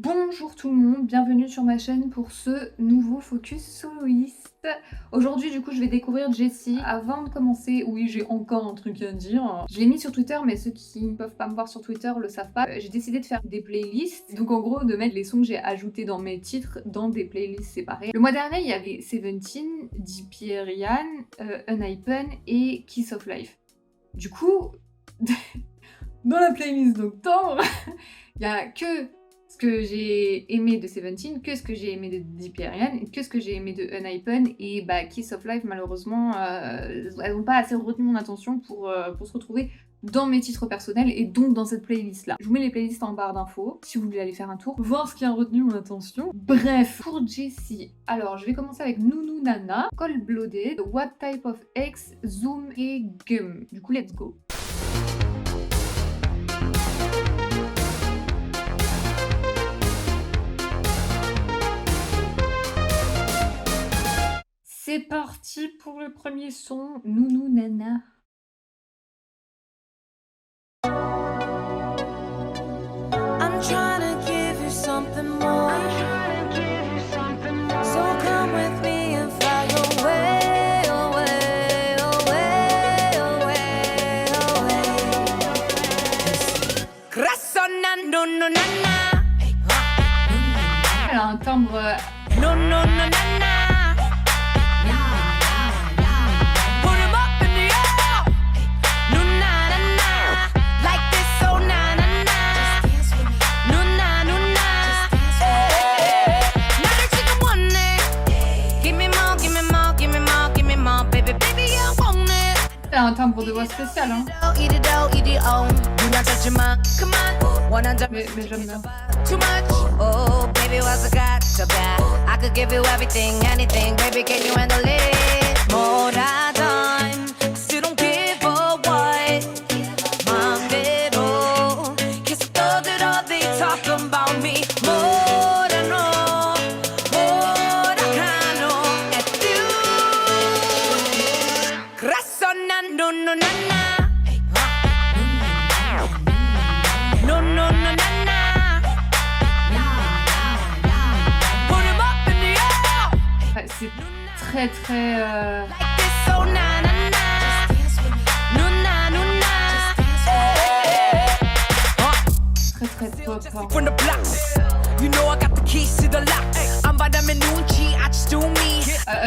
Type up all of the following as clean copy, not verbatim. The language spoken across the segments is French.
Bonjour tout le monde, bienvenue sur ma chaîne pour ce nouveau focus soloiste. Aujourd'hui du coup je vais découvrir Jessie. Avant de commencer, oui j'ai encore un truc à dire. Je l'ai mis sur Twitter mais ceux qui ne peuvent pas me voir sur Twitter le savent pas. J'ai décidé de faire des playlists, donc en gros de mettre les sons que j'ai ajoutés dans mes titres dans des playlists séparées. Le mois dernier il y avait Seventeen, DPRian, Unhypen et Kiss of Life. Du coup, dans la playlist d'octobre, il y a que ce que j'ai aimé de Seventeen, que ce que j'ai aimé de DPRian, que ce que j'ai aimé de Unhypen, et bah Kiss of Life malheureusement elles n'ont pas assez retenu mon attention pour se retrouver dans mes titres personnels et donc dans cette playlist là. Je vous mets les playlists en barre d'infos si vous voulez aller faire un tour, voir ce qui a retenu mon attention. Bref, pour Jessie, alors je vais commencer avec Nunu Nana, Cold Blooded, What Type of X, Zoom et Gum. Du coup let's go. C'est parti pour le premier son, Nunu Nana. I'm trying to give you something more. So come with me and fly away, away, away, away, away. Grasona, no, no, na, na. Elle a un timbre... No, no, no, na, na. Elle a un timbre de voix spécial, hein. Mais j'aime bien. Too much, oh baby, what's I got so bad? I could give you everything, anything, baby, can you handle it? More time, still don't give a what. Mamero, kiss the thought that all they talk about me. More than no, more than I know at you. Grasona, no, no, na, na. No, no, no, na, na. C'est très très... très très pop, hein.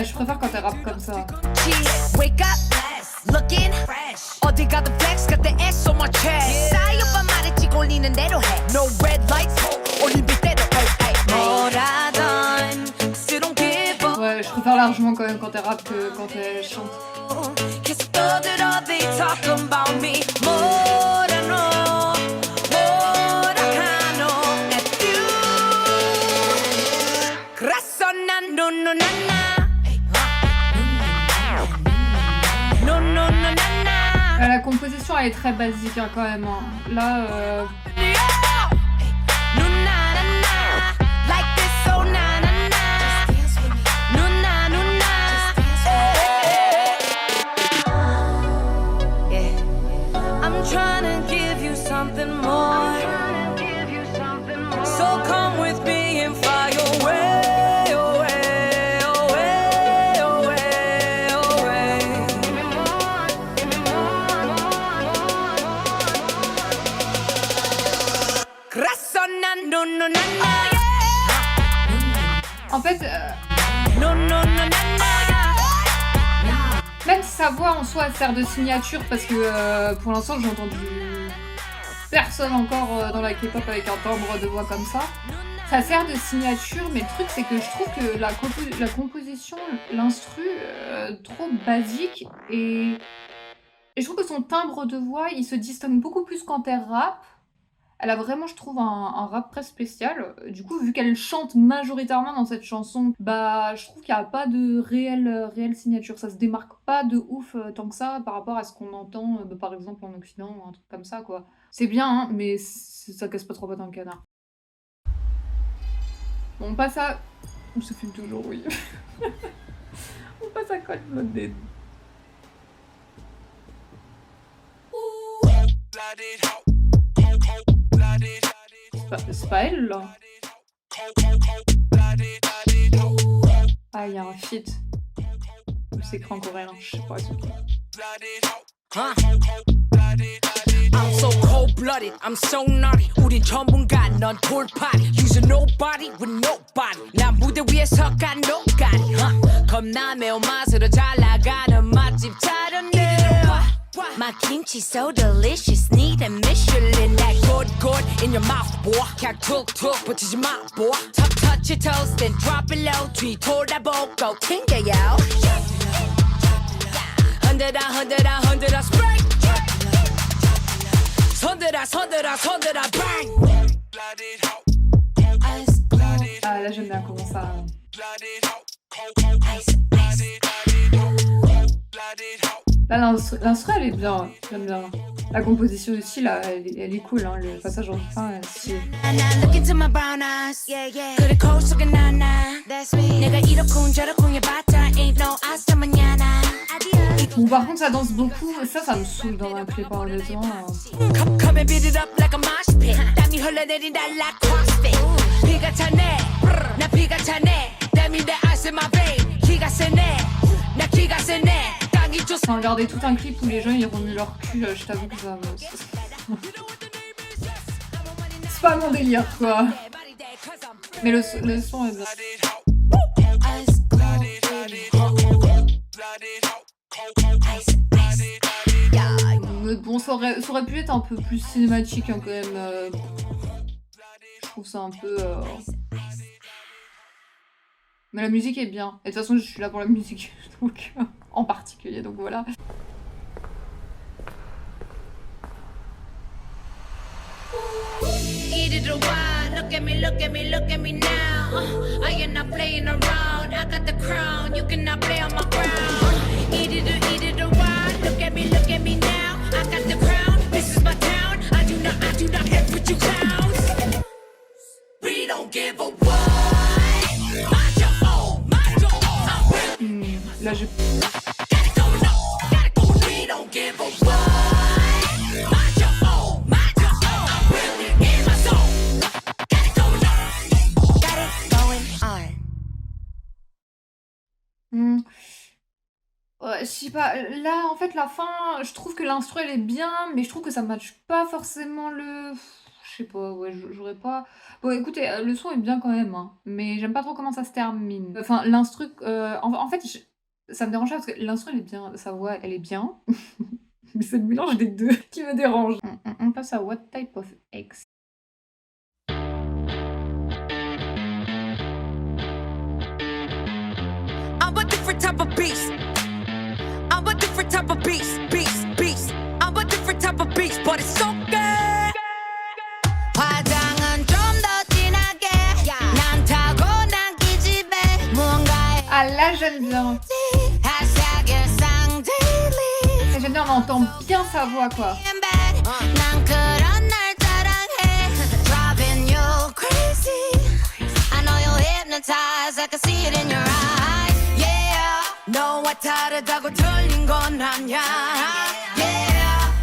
Je préfère quand elle rappe comme ça. Ouais, je préfère largement quand même quand elle rappe que quand elle chante. La composition elle est très basique hein, quand même. Hein. Là, I'm trying to give you something more. So come with me and fly away, away, away, away, away. Grasona, no, no, na, na. en fait, No, no, no, na, na. même si sa voix en soi elle sert de signature parce que pour l'instant j'ai entendu personne encore dans la K-pop avec un timbre de voix comme ça. Ça sert de signature, mais le truc c'est que je trouve que la composition, l'instru, trop basique et je trouve que son timbre de voix il se distingue beaucoup plus quand elle rappe. Elle a vraiment, je trouve, un rap très spécial. Du coup, vu qu'elle chante majoritairement dans cette chanson, bah, je trouve qu'il n'y a pas de réelle signature. Ça se démarque pas de ouf tant que ça par rapport à ce qu'on entend, bah, par exemple, en Occident ou un truc comme ça, quoi. C'est bien, hein, mais ça casse pas trop pas dans le canard. Bon, on passe à... Ça filme toujours, oui. On passe à Cold Blooded. C'est pas elle là. Ah, il y a un feat. Ou c'est écrit en coréen, je sais pas. Huh? I'm so cold-blooded, I'm so naughty. 우린 전문가, 넌 돌팔이. Using nobody with nobody. 난 무대 위에서 간 nobody. 겁나 매운 맛으로 잘 나가는 맛집 차렸네. My kimchi so delicious, need a Michelin. That good in your mouth, boy. 그냥 툭툭 붙이지 마, boy. Touch your toes, then drop it low. 뒤 돌아보고 튕겨요. 흔들어, spray. 손들어, bang. Ah, là, j'aime bien comment ça. Là, l'instru, elle est bien. J'aime bien. La composition aussi, là, elle est cool. Hein. Le passage en fin, c'est. Look into my brown eyes. 그래 거울 속에 나나. 내가 이렇고 저렇고 해봤자 ain't no hasta mañana. Bon, par contre, ça danse beaucoup. Ça me saoule dans un clip, honnêtement. Come and beat it up like a mosh pit. 땀이 흘러내린다 like CrossFit. 피가 차네, 나 피가 차네. 땀이 내 ice in my vein. 기가 세네, 나 기가 세네. Enfin, regarder tout un clip où les gens ils remuent leur cul, je t'avoue que ça me... C'est pas mon délire, quoi. Mais le son est bien. Mais bon, ça aurait pu être un peu plus cinématique, hein, quand même. Je trouve ça un peu... Mais la musique est bien. Et de toute façon, je suis là pour la musique, donc... en particulier, donc voilà. Look at me now. I am not playing around. I got the crown. You cannot play on my ground. Eat it around. Look at me now. I got the crown. This is my town. I do not F with you clowns. We don't give a what. Là, je... Ouais, je sais pas, là en fait la fin, je trouve que l'instru elle est bien, mais je trouve que ça matche pas forcément le... Je sais pas, ouais, j'aurais pas... Bon écoutez, le son est bien quand même, hein, mais j'aime pas trop comment ça se termine. Enfin, l'instru... en fait, ça me dérange pas parce que l'instru elle est bien, sa voix elle est bien, mais c'est le mélange des deux qui me dérange. On passe à What Type of X. I'm a different type of beast. I'm a different type of beast. I'm a different type of beast, but it's so good. 화장은 좀 더 진하게. 난 타고난 기집애. 무언가에. Ah là j'aime bien. Hashtag 일상 daily. J'aime bien, on entend bien sa voix quoi. 난 그런 날 따라해. Driving you crazy. I know you hypnotized. I can see it in your eyes. 너와 다르다고 틀린 건 아냐.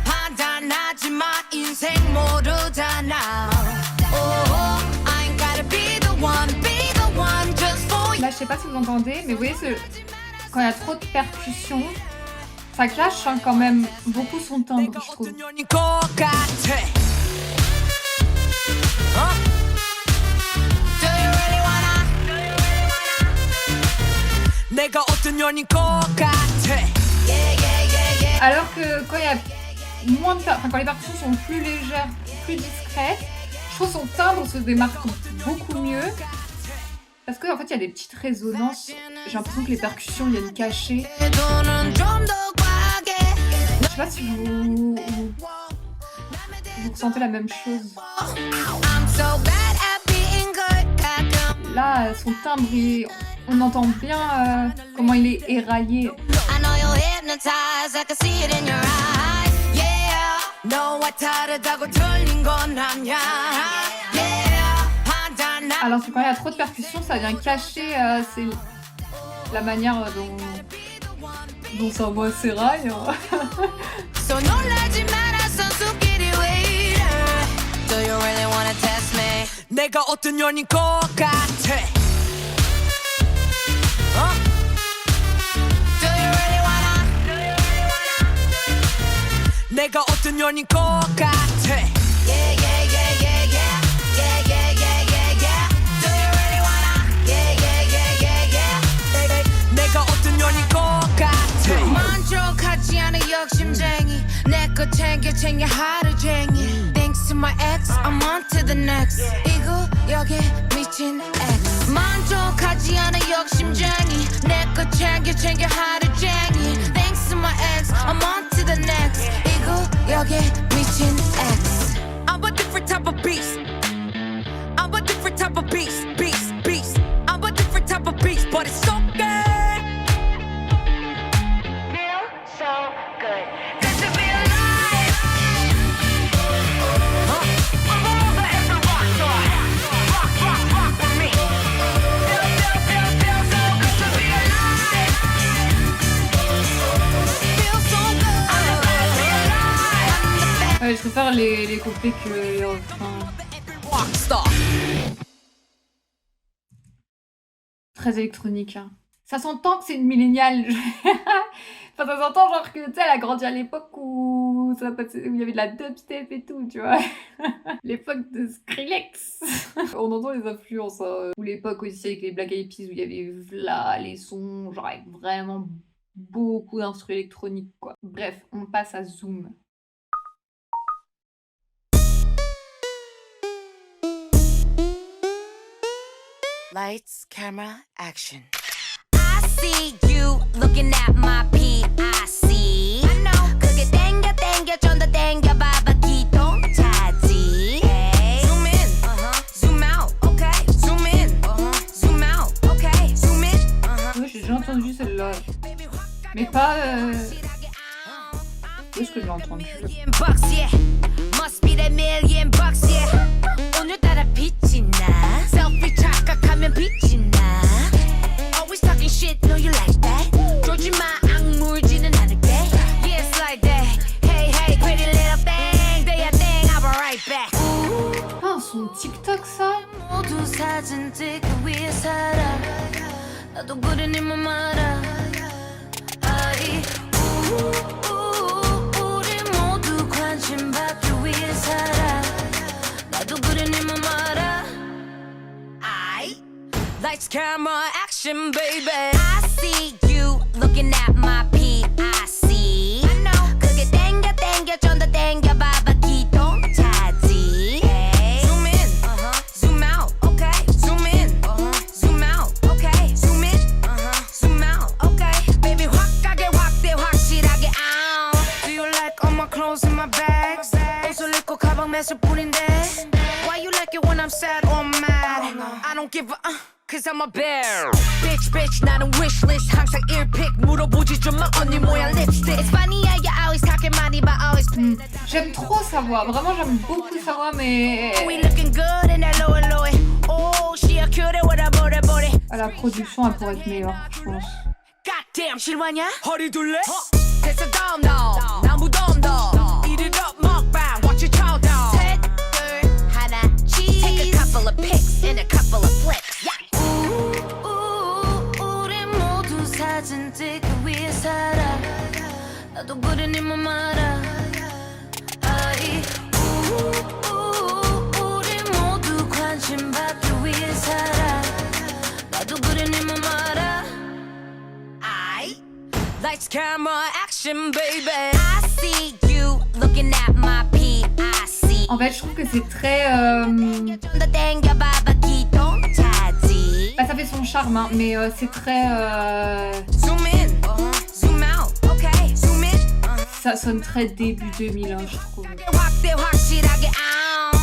판단하지 마, 인생 모르잖아. I ain't gotta be the one just for you. Là, je sais pas si vous entendez, mais vous voyez, quand il y a trop de percussions, ça clash hein, quand même beaucoup son timbre, je trouve. Alors que quand il y a moins de quand les percussions sont plus légères, plus discrètes, je trouve son timbre se démarque beaucoup mieux. Parce qu'en fait, il y a des petites résonances. J'ai l'impression que les percussions viennent cacher. Je sais pas si vous ressentez la même chose. Là, son timbre, on entend bien comment il est éraillé. Alors que quand il y a trop de percussions, ça vient cacher c'est la manière dont sa voix s'éraille. So 놀라지 마라 선수끼리 왜 이래 Do you really wanna test me? 내가 어떤 년인 것 같아. Do you really wanna? 내가 어떤 년인 것 같아. Yeah, yeah, yeah, yeah, yeah. Yeah, yeah, yeah, yeah, yeah. Do you really wanna? Yeah, yeah, yeah, yeah, yeah. 내가 어떤 년인 것 같아. 만족하지 않은 욕심쟁이 내 거 챙겨 하루쟁이 Thanks to my ex, I'm on to the next 이 구역에 미친 ex 만족하지 않은 욕심쟁이 내 거 챙겨 하루쟁이 Thanks to my ex, I'm on to the next 이 구역에 미친 ex I'm a different type of beast. I'm a different type of beast. Beast. I'm a different type of beast, but it's so good. Feel so good Good to be alive Move as a rock star Rock with me Feel so good to be alive Feel so good I'm the best be alive Ouais, je préfère les couplets que les refrains. Rockstar. Très électronique. Hein. Ça s'entend que c'est une milléniale. Enfin, ça s'entend genre que, tu sais, elle a grandi à l'époque où où il y avait de la dubstep et tout, tu vois. L'époque de Skrillex. On entend les influences. Hein. Ou l'époque aussi avec les Black Eyed Peas où il y avait là les sons, genre avec vraiment beaucoup d'instruments électroniques, quoi. Bref, on passe à Zoom. Lights, camera, action I see you looking at my PIC. I know 그게 땡겨 좀 더 땡겨봐봐 기동차지. Zoom in, zoom out, okay. Zoom in, zoom out, okay. Zoom in, Ouais, j'ai déjà entendu celle-là. Mais pas. Où est-ce que je l'ai entendu? $1,000,000, yeah. Must be that $1,000,000, yeah. 오늘따라 빛이 나. Selfie 착각하면 빛이 나. Always talking shit, know you like that. 조지 마, 악물지는 않을게. Yeah, it's like that. Hey, hey, pretty little thing. Do your thing, I'll be right back. Ah, son TikTok, ça? 모두 사진 찍기 위해 살아 나도 그래 네 맘 알아 아이 우리 모두 관심 받기 위해 살아 나도 그래 네 맘 알아 Lights, camera, action, baby. I see you looking at my PIC. I know 그게 땡겨 좀 더 땡겨봐봐 기동차지. Zoom in, zoom out, okay. Zoom in, zoom out, okay. Zoom in, zoom out, okay. Baby 확 가게 확대 확실하게 out. Do you like all my clothes in my bags 옷을 입고 가방 맸을 뿐인데 Why you like it when I'm sad or mad I don't give a cause I'm a bear. Bitch 나는 wishlist 항상 earpick 물어보지 좀 마 언니 모양 lipstick. It's funny how you always talking money but always J'aime trop sa voix. Vraiment, j'aime beaucoup sa voix, mais. We looking good in that lower Oh, she a cutie with a booty À la production, elle pourrait être meilleure, je pense. Goddamn, 실화냐? 허리 둘래? 됐어 다음 나 무덤 더 Eat it up 먹방 watch your chow down. 셋, 둘, 하나, cheese Take a couple of pics and a couple of flicks. 우리 모두 사진 찍기 위해 살아 나도 그래 네 맘 알아 아이 우리 모두 관심 받기 위해 살아 나도 그래 네 맘 알아 Lights, camera, action, baby. I see you looking at my PIC. En fait, je trouve que c'est très. 좀 더 땡겨봐봐 기동차지. Bah, ça fait son charme, hein, mais c'est très. Zoom in, zoom out, okay. Zoom in, Ça sonne très début 2000, je trouve. 확대 확실하게 out.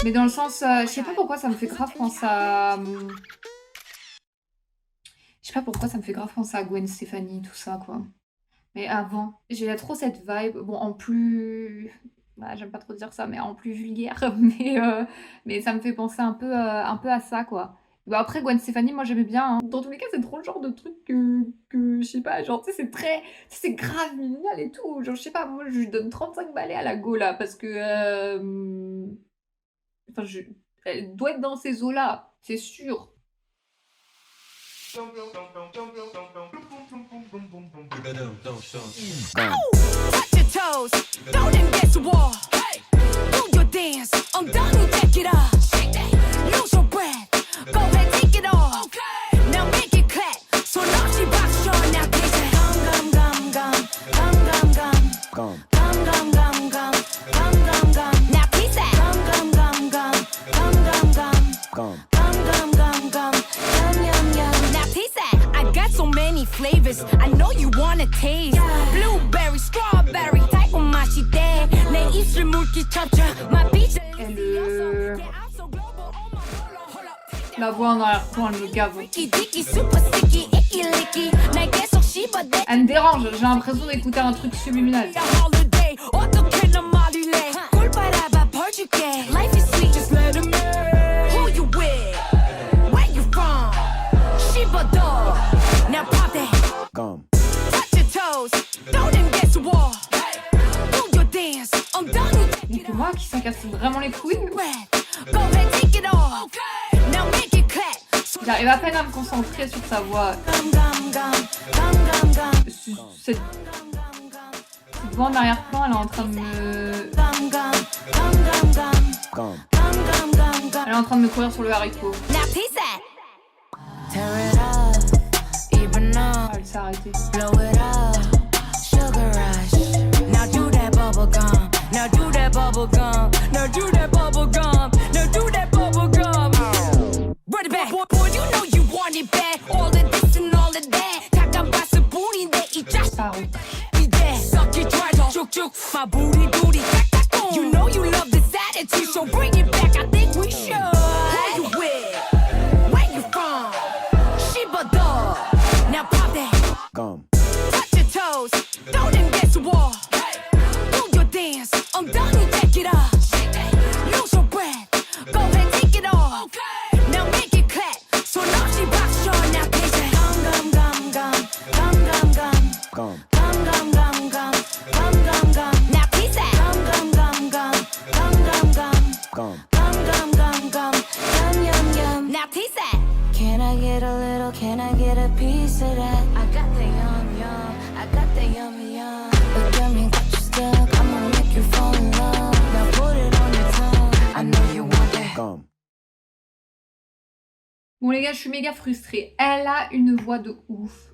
Mais dans le sens. Je sais pas pourquoi ça me fait grave penser à. Je sais pas pourquoi ça me fait grave penser à Gwen Stefani, tout ça, quoi. Mais avant, j'ai trop cette vibe. Bon, en plus. Bah, j'aime pas trop dire ça, mais en plus vulgaire. Mais ça me fait penser un peu à ça, quoi. Bah après Gwen Stefani, moi j'aimais bien, hein. Dans tous les cas, c'est trop le genre de truc que je sais pas, genre tu sais, c'est très, c'est grave minimal et tout. Genre je sais pas, moi je lui donne 35 balais à la go là parce que enfin elle doit être dans ces eaux-là, c'est sûr. Touch your toes, throw them against the wall. Do your dance, 엉덩이 take it off. Lose your breath, go ahead take it off. Now make it clap, 손 없이 박수 now take it. Gum gum gum gum gum gum gum gum gum gum gum gum gum. Now piece that. Gum gum gum gum gum gum gum gum gum gum yum yum yum. Now piece that. I got so many flavors, I know you wanna taste. Blueberry, strawberry, type of 맛이 돼. 내 입술 물기쳐줘. My beach. La voix en arrière-plan, elle me gave. Elle me dérange, j'ai l'impression d'écouter un truc subliminal. Et pour moi, qui ça casse vraiment les couilles. J'arrive à peine à me concentrer sur sa voix. Cette voix en arrière-plan, elle est en train de me... Elle est en train de me courir sur le haricot. Ah, elle s'est arrêtée. Now do that bubble gum. Now do that bubble gum. Now do that bubble gum. Run it back. Boy, you know you want it bad. All of this and all of that. 잠깐 봤을 뿐인데 이 자식. 이제 썩기 좋아져. 쭉쭉. My booty booty. You know you love this attitude, so bring it back. I think we should. Who you with? Where you from? Shibado. Now pop that. Gum. Touch your toes. Throw them against the wall. Dance, 엉덩이 take it off. Lose your breath, go ahead take it off. Now make it clap, 손 없이 박수 now take it. Gum gum gum gum gum gum gum gum gum gum gum gum. Now piece that. Gum gum gum gum gum gum gum gum gum yum yum yum. Now piece that. Can I get a little? Can I get a piece of that? I got the yum yum, I got the yummy yum. But yummy got you stuck. Bon les gars, je suis méga frustrée. Elle a une voix de ouf.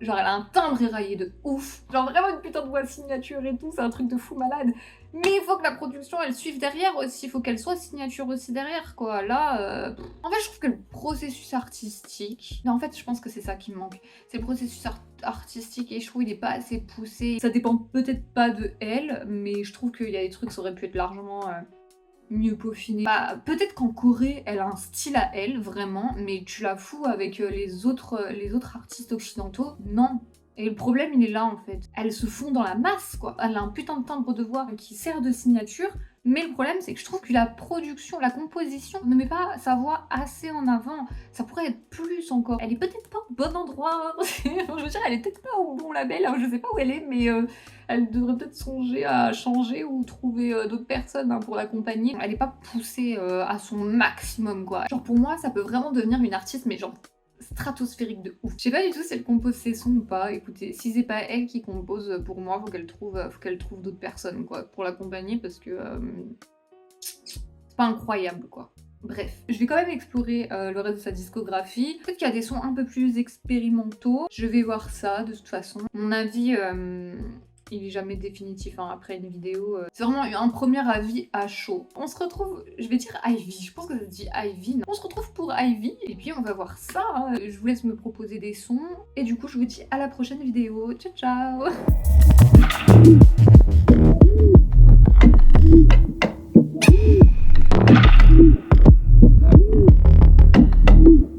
Genre elle a un timbre éraillé de ouf. Genre vraiment une putain de voix signature et tout, c'est un truc de fou malade. Mais il faut que la production elle suive derrière aussi, il faut qu'elle soit signature aussi derrière quoi. Là, en fait je trouve que le processus artistique... Non en fait je pense que c'est ça qui me manque. C'est le processus artistique et je trouve il est pas assez poussé. Ça dépend peut-être pas de elle, mais je trouve qu'il y a des trucs qui auraient pu être largement... mieux peaufiné. Bah, peut-être qu'en Corée, elle a un style à elle, vraiment, mais tu la fous avec les autres artistes occidentaux, non. Et le problème, il est là, en fait. Elles se font dans la masse, quoi. Elle a un putain de timbre de voix qui sert de signature, mais le problème, c'est que je trouve que la production, la composition ne met pas sa voix assez en avant. Ça pourrait être plus encore. Elle est peut-être pas au bon endroit. Je veux dire, elle est peut-être pas au bon label. Je sais pas où elle est, mais elle devrait peut-être songer à changer ou trouver d'autres personnes pour l'accompagner. Elle est pas poussée à son maximum, quoi. Genre, pour moi, ça peut vraiment devenir une artiste, mais genre stratosphérique de ouf. Je sais pas du tout si elle compose ses sons ou pas. Écoutez, si c'est pas elle qui compose, pour moi, faut qu'elle trouve d'autres personnes, quoi, pour l'accompagner, parce que c'est pas incroyable, quoi. Bref, je vais quand même explorer le reste de sa discographie. Peut-être qu'il y a des sons un peu plus expérimentaux. Je vais voir ça, de toute façon. Mon avis... il est jamais définitif après une vidéo. C'est vraiment un premier avis à chaud. On se retrouve, je vais dire Ivy, je pense que ça se dit Ivy. Non. On se retrouve pour Ivy et puis on va voir ça. Je vous laisse me proposer des sons et du coup je vous dis à la prochaine vidéo. Ciao ciao.